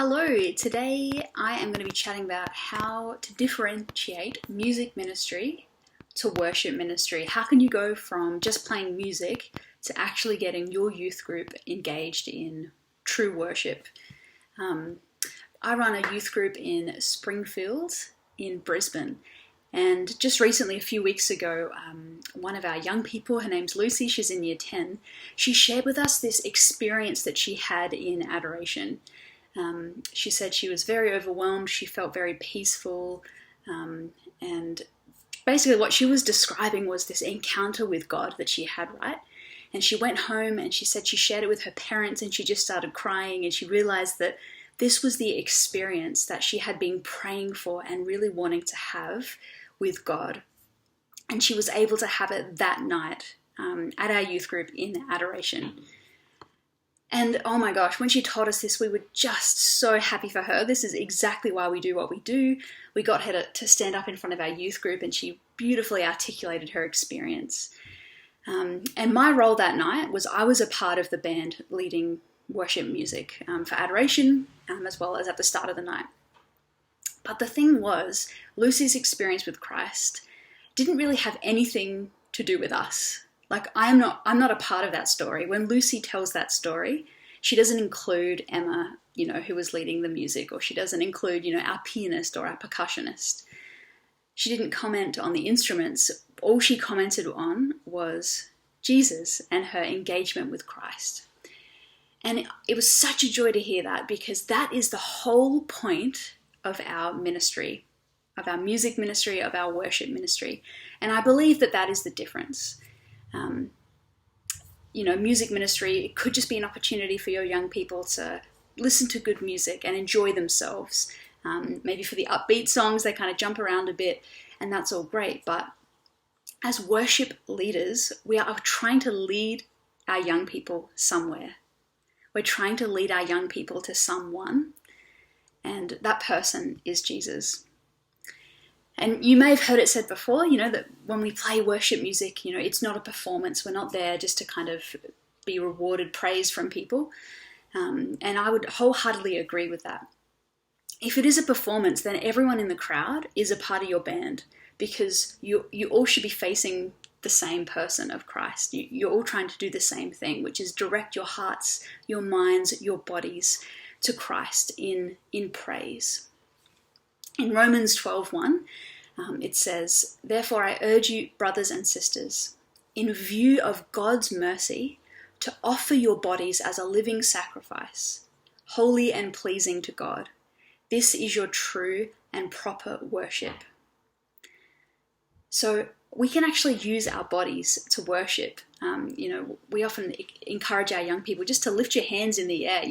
Hello, today I am going to be chatting about how to differentiate music ministry to worship ministry. How can you go from just playing music to actually getting your youth group engaged in true worship? I run a youth group in Springfield in Brisbane. And just recently, a few weeks ago, one of our young people, her name's Lucy, she's in year 10, she shared with us this experience that she had in adoration. She said she was very overwhelmed, she felt very peaceful, and basically what she was describing was this encounter with God that she had, right? And she went home and she said she shared it with her parents and she just started crying, and she realized that this was the experience that she had been praying for and really wanting to have with God. And she was able to have it that night at our youth group in adoration. And oh my gosh, when she told us this, we were just so happy for her. This is exactly why we do what we do. We got her to stand up in front of our youth group and she beautifully articulated her experience. And my role that night was I was a part of the band leading worship music for adoration as well as at the start of the night. But the thing was, Lucy's experience with Christ didn't really have anything to do with us. Like, I'm not a part of that story. When Lucy tells that story, she doesn't include Emma, who was leading the music, or she doesn't include, our pianist or our percussionist. She didn't comment on the instruments. All she commented on was Jesus and her engagement with Christ. And it was such a joy to hear that, because that is the whole point of our ministry, of our music ministry, of our worship ministry. And I believe that is the difference. Music ministry, it could just be an opportunity for your young people to listen to good music and enjoy themselves. Maybe for the upbeat songs, they kind of jump around a bit, and that's all great. But as worship leaders, we are trying to lead our young people somewhere. We're trying to lead our young people to someone, and that person is Jesus. And you may have heard it said before, that when we play worship music, it's not a performance. We're not there just to kind of be rewarded praise from people. And I would wholeheartedly agree with that. If it is a performance, then everyone in the crowd is a part of your band, because you all should be facing the same person of Christ. You're all trying to do the same thing, which is direct your hearts, your minds, your bodies to Christ in praise. In Romans 12:1, it says, "Therefore I urge you, brothers and sisters, in view of God's mercy, to offer your bodies as a living sacrifice, holy and pleasing to God. This is your true and proper worship." So we can actually use our bodies to worship. We often encourage our young people just to lift your hands in the air,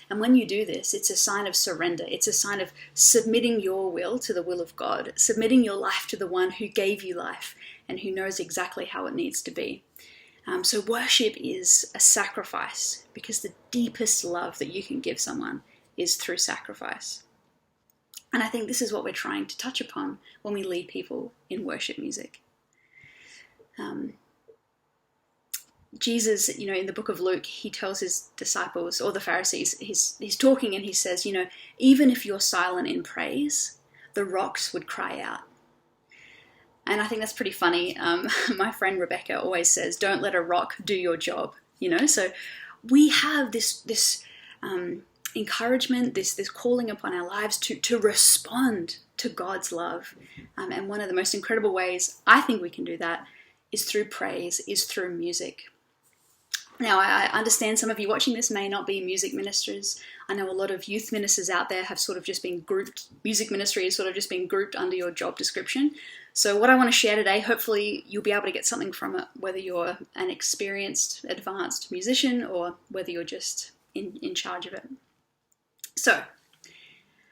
and when you do this, it's a sign of surrender. It's a sign of submitting your will to the will of God, submitting your life to the one who gave you life and who knows exactly how it needs to be. So worship is a sacrifice, because the deepest love that you can give someone is through sacrifice. And I think this is what we're trying to touch upon when we lead people in worship music. Jesus, in the book of Luke, he tells his disciples, or the Pharisees, he's talking and he says, even if you're silent in praise, the rocks would cry out. And I think that's pretty funny. My friend Rebecca always says, don't let a rock do your job, So we have this encouragement, this calling upon our lives to respond to God's love. And one of the most incredible ways I think we can do that is through praise, is through music. Now, I understand some of you watching this may not be music ministers. I know a lot of youth ministers out there have sort of just been grouped. Music ministry has sort of just been grouped under your job description. So what I want to share today, hopefully you'll be able to get something from it, whether you're an experienced, advanced musician or whether you're just in charge of it. So,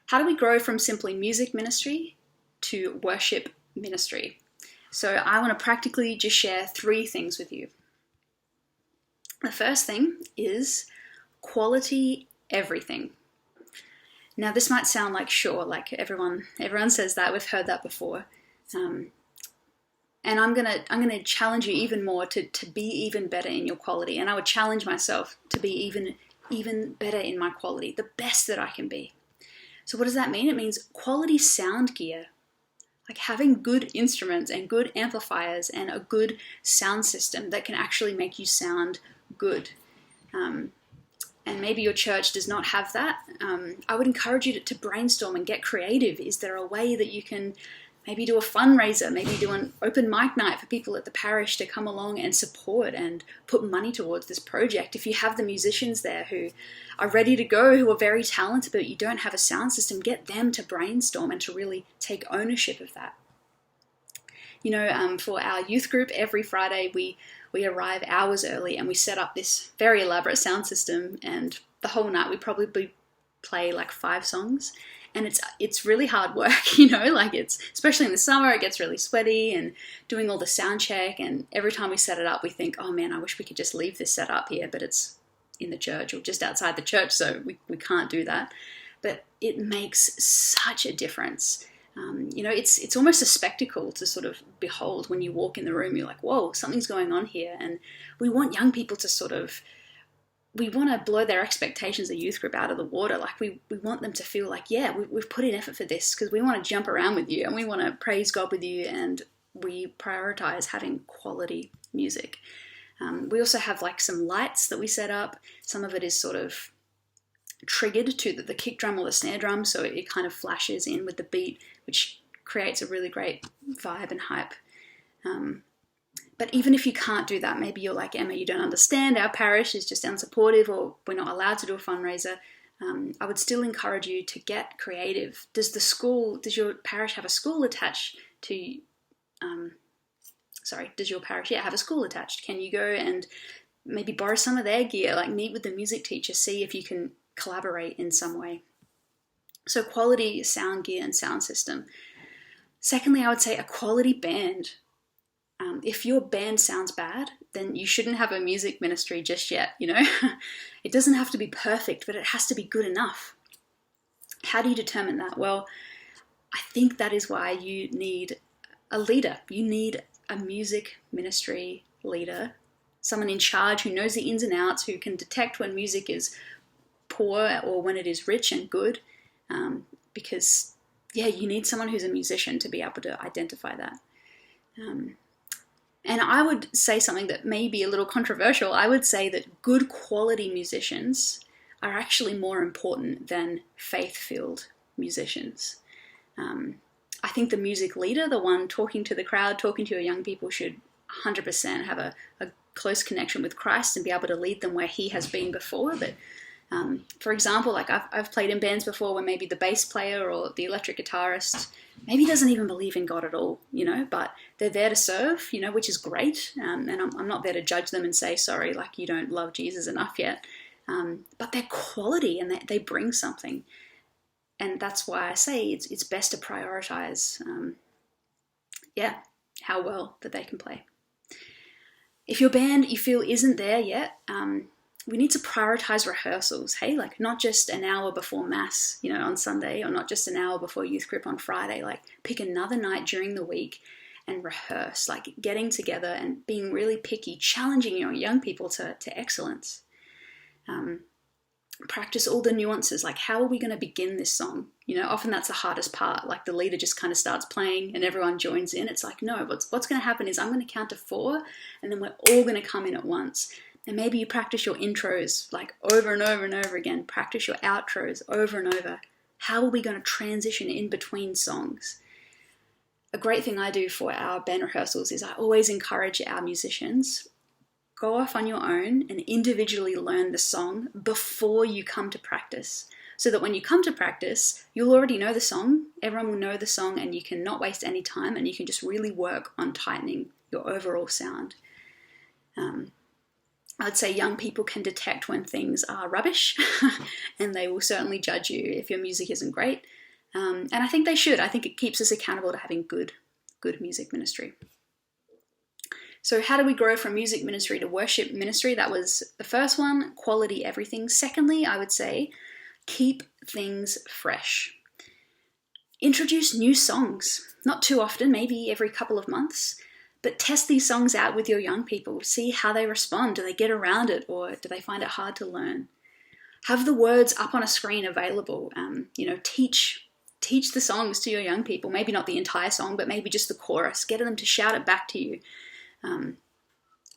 how do we grow from simply music ministry to worship ministry? So I want to practically just share 3 things with you. The first thing is quality everything. Now this might sound like everyone says that, we've heard that before. And I'm gonna challenge you even more to be even better in your quality. And I would challenge myself to be even better in my quality, the best that I can be. So what does that mean? It means quality sound gear, like having good instruments and good amplifiers and a good sound system that can actually make you sound good. And maybe your church does not have that. I would encourage you to brainstorm and get creative. Is there a way that you can maybe do a fundraiser, maybe do an open mic night for people at the parish to come along and support and put money towards this project? If you have the musicians there who are ready to go, who are very talented, but you don't have a sound system, get them to brainstorm and to really take ownership of that. For our youth group, every Friday we arrive hours early and we set up this very elaborate sound system, and the whole night we probably play like 5 songs. And it's really hard work, it's especially in the summer, it gets really sweaty and doing all the sound check. And every time we set it up, we think, oh man, I wish we could just leave this set up here, but it's in the church or just outside the church, so we can't do that. But it makes such a difference. It's almost a spectacle to sort of behold when you walk in the room. You're like, whoa, something's going on here. And we want young people to we want to blow their expectations of youth group out of the water. Like we want them to feel like, yeah, we've put in effort for this because we want to jump around with you and we want to praise God with you, and we prioritize having quality music. We also have like some lights that we set up. Some of it is sort of triggered to the kick drum or the snare drum, so it kind of flashes in with the beat, which creates a really great vibe and hype. But even if you can't do that, maybe you're like, Emma, you don't understand, our parish is just unsupportive, or we're not allowed to do a fundraiser. I would still encourage you to get creative. Does your parish have a school attached to, does your parish have a school attached? Can you go and maybe borrow some of their gear, like meet with the music teacher, see if you can collaborate in some way. So quality sound gear and sound system. Secondly, I would say a quality band. If your band sounds bad, then you shouldn't have a music ministry just yet, It doesn't have to be perfect, but it has to be good enough. How do you determine that? Well, I think that is why you need a leader. You need a music ministry leader, someone in charge who knows the ins and outs, who can detect when music is poor or when it is rich and good, because you need someone who's a musician to be able to identify that. And I would say something that may be a little controversial. I would say that good quality musicians are actually more important than faith-filled musicians. I think the music leader, the one talking to the crowd, talking to your young people, should 100% have a close connection with Christ and be able to lead them where he has been before. But for example, like I've played in bands before where maybe the bass player or the electric guitarist maybe doesn't even believe in God at all, but they're there to serve, which is great. And I'm not there to judge them and say, sorry, like you don't love Jesus enough yet. But they're quality and they bring something. And that's why I say it's best to prioritize, how well that they can play. If your band you feel isn't there yet, we need to prioritize rehearsals, like not just an hour before Mass, on Sunday, or not just an hour before youth group on Friday. Like pick another night during the week and rehearse, like getting together and being really picky, challenging your young people to excellence. Practice all the nuances, like how are we going to begin this song? Often that's the hardest part. Like the leader just kind of starts playing and everyone joins in. It's like, no, what's going to happen is I'm going to count to 4 and then we're all going to come in at once. And maybe you practice your intros like over and over and over again. Practice your outros over and over. How are we going to transition in between songs? A great thing I do for our band rehearsals is I always encourage our musicians, go off on your own and individually learn the song before you come to practice. So that when you come to practice, you'll already know the song, everyone will know the song, and you can not waste any time and you can just really work on tightening your overall sound. I'd say young people can detect when things are rubbish and they will certainly judge you if your music isn't great. And I think they should. I think it keeps us accountable to having good music ministry. So how do we grow from music ministry to worship ministry? That was the first one, quality everything. Secondly, I would say keep things fresh. Introduce new songs, not too often, maybe every couple of months. But test these songs out with your young people. See how they respond. Do they get around it or do they find it hard to learn? Have the words up on a screen available. Teach the songs to your young people. Maybe not the entire song, but maybe just the chorus. Get them to shout it back to you. And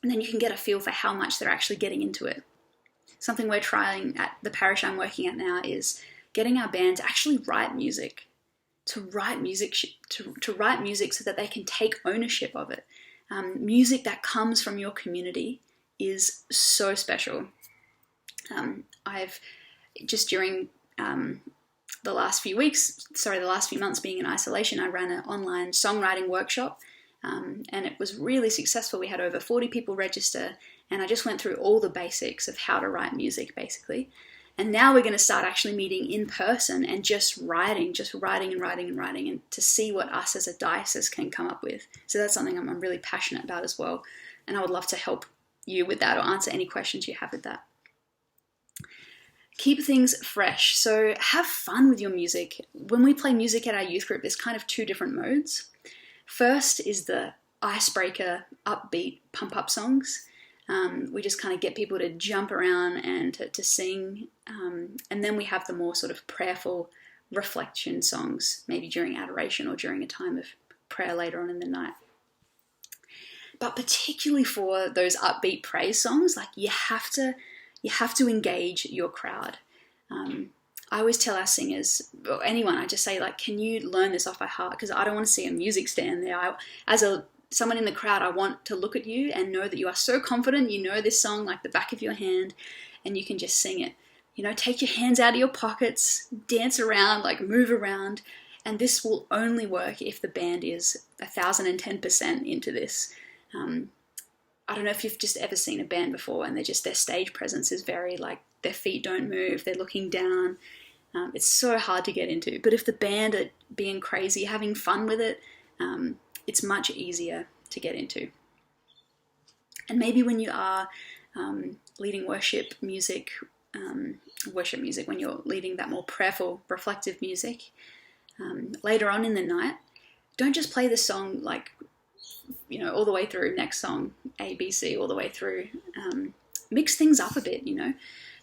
then you can get a feel for how much they're actually getting into it. Something we're trying at the parish I'm working at now is getting our band to actually write music. To write music so that they can take ownership of it. Music that comes from your community is so special. I've just during the last few months being in isolation, I ran an online songwriting workshop, and it was really successful. We had over 40 people register, and I just went through all the basics of how to write music, basically. And now we're going to start actually meeting in person and just writing and to see what us as a diocese can come up with. So that's something I'm really passionate about as well. And I would love to help you with that or answer any questions you have with that. Keep things fresh. So have fun with your music. When we play music at our youth group, there's kind of two different modes. First is the icebreaker, upbeat, pump-up songs. We just kind of get people to jump around and to sing. And then we have the more sort of prayerful reflection songs, maybe during adoration or during a time of prayer later on in the night. But particularly for those upbeat praise songs, like you have to engage your crowd. I always tell our singers, or anyone, I just say, like, can you learn this off by heart? Because I don't want to see a music stand there. Someone in the crowd, I want to look at you and know that you are so confident, you know this song like the back of your hand, and you can just sing it. Take your hands out of your pockets, dance around, like move around, and this will only work if the band is 1,010% into this. I don't know if you've just ever seen a band before and their stage presence is very like their feet don't move, they're looking down. It's so hard to get into. But if the band are being crazy, having fun with it, it's much easier to get into. And maybe when you are leading worship music, when you're leading that more prayerful, reflective music, later on in the night, don't just play the song like, all the way through, next song, A, B, C, all the way through. Mix things up a bit,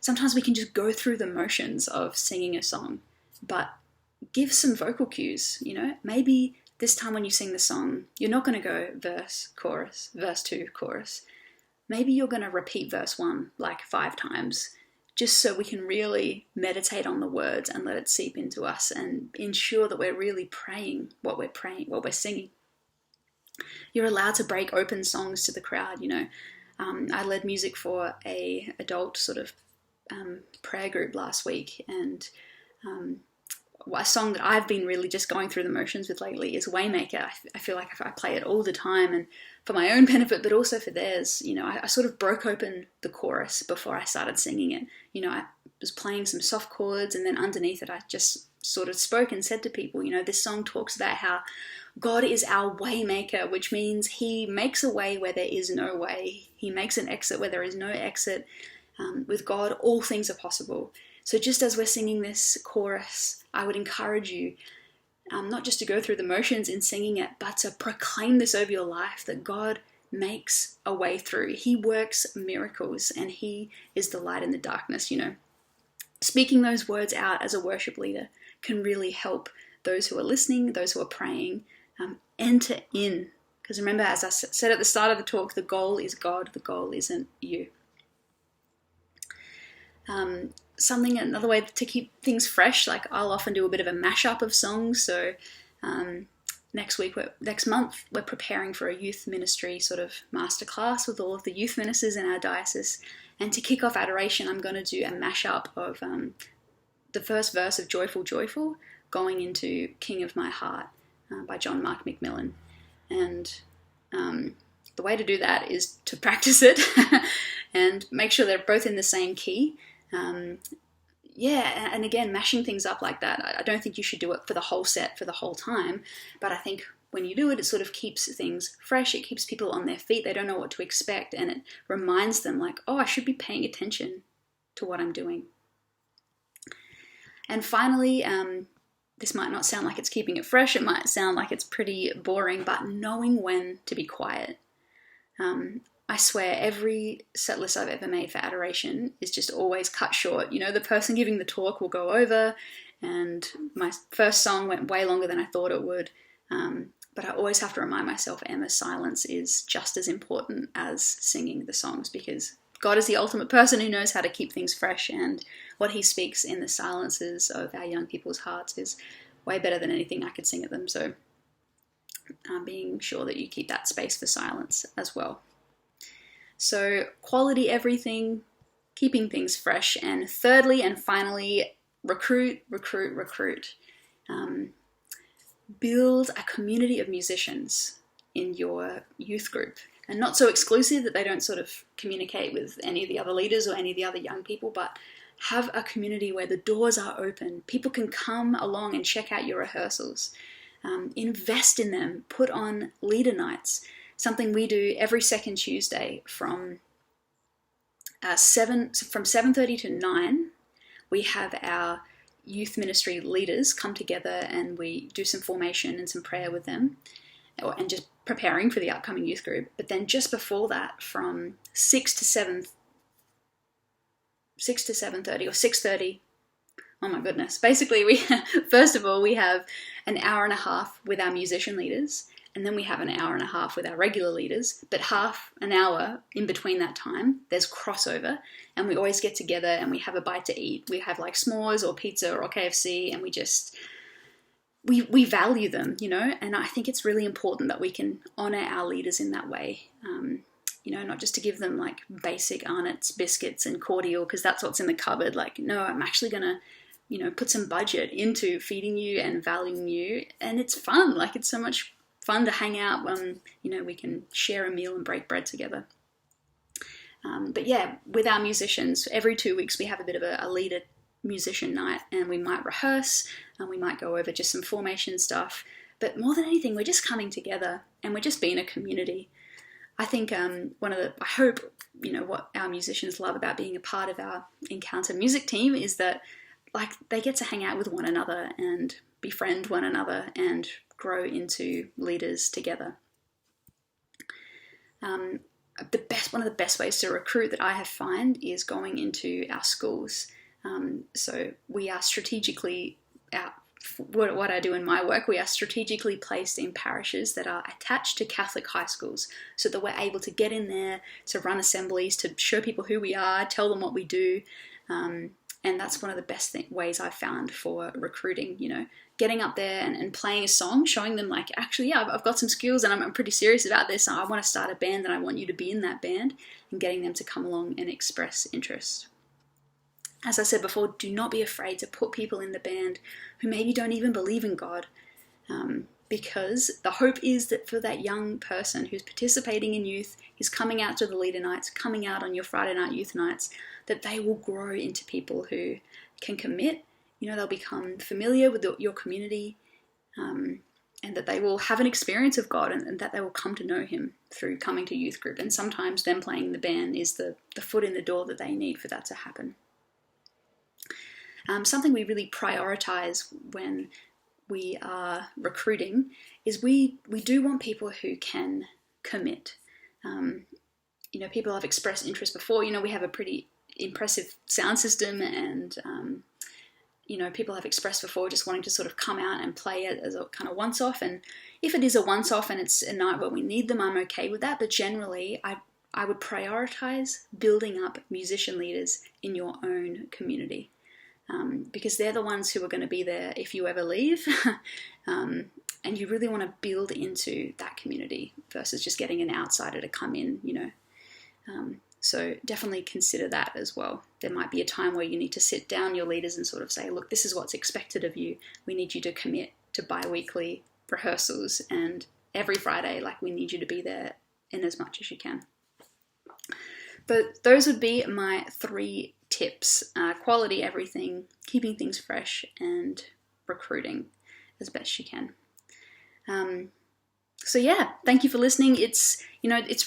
Sometimes we can just go through the motions of singing a song, but give some vocal cues, Maybe this time when you sing the song, you're not going to go verse, chorus, verse 2, chorus. Maybe you're going to repeat verse 1 like 5 times, just so we can really meditate on the words and let it seep into us and ensure that we're really praying, what we're singing. You're allowed to break open songs to the crowd, I led music for a adult sort of prayer group last week, and a song that I've been really just going through the motions with lately is Waymaker. I feel like I play it all the time, and for my own benefit, but also for theirs. I sort of broke open the chorus before I started singing it. I was playing some soft chords, and then underneath it, I just sort of spoke and said to people, this song talks about how God is our Waymaker, which means He makes a way where there is no way. He makes an exit where there is no exit. With God, all things are possible. So just as we're singing this chorus, I would encourage you not just to go through the motions in singing it, but to proclaim this over your life, that God makes a way through. He works miracles, and He is the light in the darkness, Speaking those words out as a worship leader can really help those who are listening, those who are praying, enter in. Because remember, as I said at the start of the talk, the goal is God, the goal isn't you. Another way to keep things fresh, like I'll often do a bit of a mashup of songs. So next month, we're preparing for a youth ministry sort of masterclass with all of the youth ministers in our diocese. And to kick off adoration, I'm going to do a mashup of the first verse of Joyful, Joyful going into King of My Heart by John Mark McMillan. And the way to do that is to practice it and make sure they're both in the same key. And again, mashing things up like that, I don't think you should do it for the whole set, for the whole time, but I think when you do it, it sort of keeps things fresh, it keeps people on their feet, they don't know what to expect, and it reminds them like, oh, I should be paying attention to what I'm doing. And finally, this might not sound like it's keeping it fresh, it might sound like it's pretty boring, but knowing when to be quiet. I swear every set list I've ever made for adoration is just always cut short. You know, the person giving the talk will go over, and my first song went way longer than I thought it would. But I always have to remind myself, Emma's silence is just as important as singing the songs, because God is the ultimate person who knows how to keep things fresh, and what he speaks in the silences of our young people's hearts is way better than anything I could sing at them. So being sure that you keep that space for silence as well. So quality everything, keeping things fresh, and thirdly and finally, recruit. Build a community of musicians in your youth group, and not so exclusive that they don't sort of communicate with any of the other leaders or any of the other young people, but have a community where the doors are open. People can come along and check out your rehearsals. Invest in them. Put on leader nights. Something we do every second Tuesday from 7:30 to 9. We have our youth ministry leaders come together and we do some formation and some prayer with them, and just preparing for the upcoming youth group. But then just before that, from 6 to 7:30 or 6:30. Oh my goodness. Basically, first of all, we have an hour and a half with our musician leaders, and then we have an hour and a half with our regular leaders, but half an hour in between that time, there's crossover, and we always get together and we have a bite to eat. We have like s'mores or pizza or KFC, and we value them, you know, and I think it's really important that we can honour our leaders in that way. You know, not just to give them like basic Arnott's biscuits and cordial because that's what's in the cupboard. Like, no, I'm actually going to, you know, put some budget into feeding you and valuing you. And it's fun. Like, it's so much fun to hang out when, you know, we can share a meal and break bread together. But yeah, with our musicians, every 2 weeks we have a bit of a leader musician night, and we might rehearse and we might go over just some formation stuff. But more than anything, we're just coming together and we're just being a community. I think I hope, you know, what our musicians love about being a part of our Encounter music team is that, like, they get to hang out with one another and befriend one another and grow into leaders together. One of the best ways to recruit that I have found is going into our schools. So we are strategically what I do in my work, we are strategically placed in parishes that are attached to Catholic high schools, so that we're able to get in there, to run assemblies, to show people who we are, tell them what we do. And that's one of the best ways I've found for recruiting, you know, getting up there and playing a song, showing them like, actually, yeah, I've got some skills and I'm pretty serious about this. I want to start a band and I want you to be in that band, and getting them to come along and express interest. As I said before, do not be afraid to put people in the band who maybe don't even believe in God, because the hope is that for that young person who's participating in youth, who's coming out to the leader nights, coming out on your Friday night youth nights, that they will grow into people who can commit. You know, they'll become familiar with your community, and that they will have an experience of God, and that they will come to know him through coming to youth group. And sometimes them playing in the band is the foot in the door that they need for that to happen. Something we really prioritize when we are recruiting is we do want people who can commit. You know, people have expressed interest before. You know, we have a pretty impressive sound system, and you know, people have expressed before just wanting to sort of come out and play it as a kind of once-off. And if it is a once-off and it's a night where we need them, I'm okay with that. But generally, I would prioritize building up musician leaders in your own community. Because they're the ones who are going to be there if you ever leave, and you really want to build into that community versus just getting an outsider to come in, you know. So definitely consider that as well. There might be a time where you need to sit down your leaders and sort of say, look, this is what's expected of you. We need you to commit to bi-weekly rehearsals, and every Friday, like, we need you to be there in as much as you can. But those would be my 3 tips: quality everything, keeping things fresh, and recruiting as best you can. So yeah, thank you for listening. It's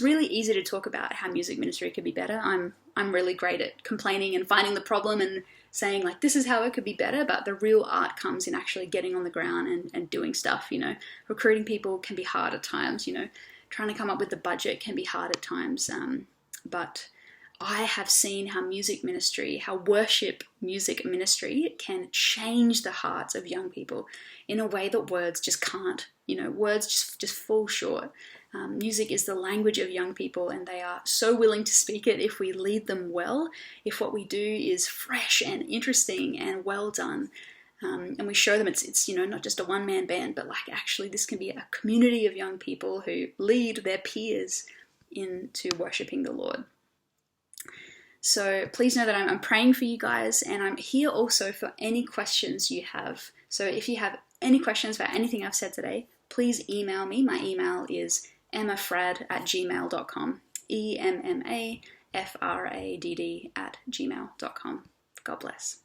really easy to talk about how music ministry could be better. I'm really great at complaining and finding the problem and saying, like, this is how it could be better, but the real art comes in actually getting on the ground and doing stuff. You know, recruiting people can be hard at times. You know, trying to come up with the budget can be hard at times, but I have seen how music ministry, how worship music ministry can change the hearts of young people in a way that words just can't. Words just fall short. Music is the language of young people, and they are so willing to speak it if we lead them well, if what we do is fresh and interesting and well done. And we show them it's not just a one-man band, but like actually this can be a community of young people who lead their peers into worshiping the Lord. So please know that I'm praying for you guys, and I'm here also for any questions you have. So if you have any questions about anything I've said today, please email me. My email is emmafradd@gmail.com. EMMAFRADD@gmail.com. God bless.